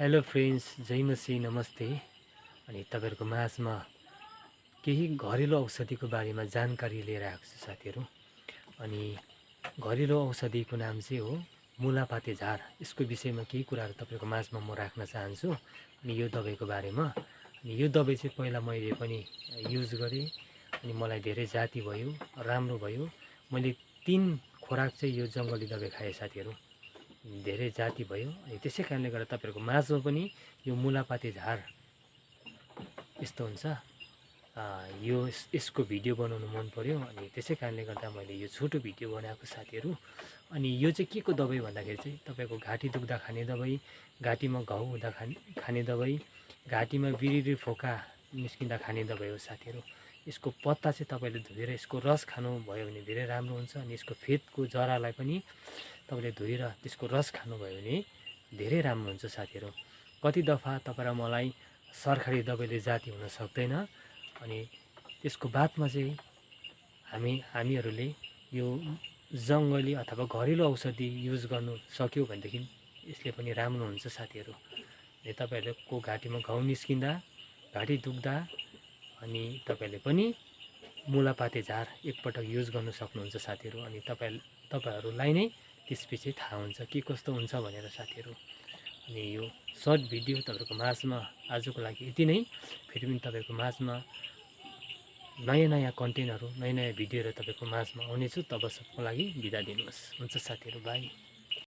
Hello friends, जय मसी, नमस्ते। अनि तपाईँहरूको माझमा केही घरेलु औषधिको बारेमा जानकारी लिएर आएको छु साथीहरू। अनि घरेलु औषधिको नाम चाहिँ हो मुलापाते झार। यसको विषयमा केही कुराहरू तपाईँहरूको माझमा म राख्न चाहन्छु। अनि यो दबाईको बारेमा, अनि यो दबाई चाहिँ पहिला मैले पनि युज गरेँ अनि मलाई धेरै जाती भयो, राम्रो भयो। मैले 3 खोराक चाहिँ यो जङ्गली दबाई खाएँ साथीहरू, धेरै जाती भयो। अनि त्यसै कारणले गर्दा तपाईँहरूको माझमा पनि यो मुलापाते झार यस्तो हुन्छ। यसको भिडियो बनाउनु मन पर्यो अनि त्यसै कारणले गर्दा मैले यो छोटो भिडियो बनाएको साथीहरू। अनि यो चाहिँ के को दबाई भन्दाखेरि चाहिँ तपाईँको घाँटी दुख्दा खाने दबाई, घाँटीमा घाउ हुँदा खाने दबाई, घाँटीमा बिरिरी फोका निस्किँदा खाने दबाई हो साथीहरू। यसको पत्ता चाहिँ तपाईँले धोएर यसको रस खानुभयो भने धेरै राम्रो हुन्छ। अनि यसको फेदको जरालाई पनि तपाईँले धोएर त्यसको रस खानुभयो भने धेरै राम्रो हुन्छ साथीहरू। कति दफा तपाईँ र मलाई सरकारी दबाईले जाती हुन सक्दैन। अनि त्यसको बादमा चाहिँ हामीहरूले यो जङ्गली अथवा घरेलु औषधि युज गर्नु सक्यो भनेदेखि यसले पनि राम्रो हुन्छ साथीहरू। अनि तपाईँहरूको घाँटीमा घाउ निस्किँदा, घाँटी दुख्दा अनि तपाईँहरूले पनि मुलापाते झार एकपटक युज गर्नु सक्नुहुन्छ साथीहरू। अनि तपाईँहरूलाई नै त्यसपछि थाहा हुन्छ के कस्तो हुन्छ भनेर साथीहरू। अनि यो सर्ट भिडियो तपाईँहरूको माझमा आजको लागि यति नै। फेरि पनि तपाईँहरूको माझमा नयाँ कन्टेन्टहरू, नयाँ भिडियोहरू तपाईँको माझमा आउनेछु। तबसम्मको लागि बिदा दिनुहोस्। हुन्छ साथीहरू, बाई।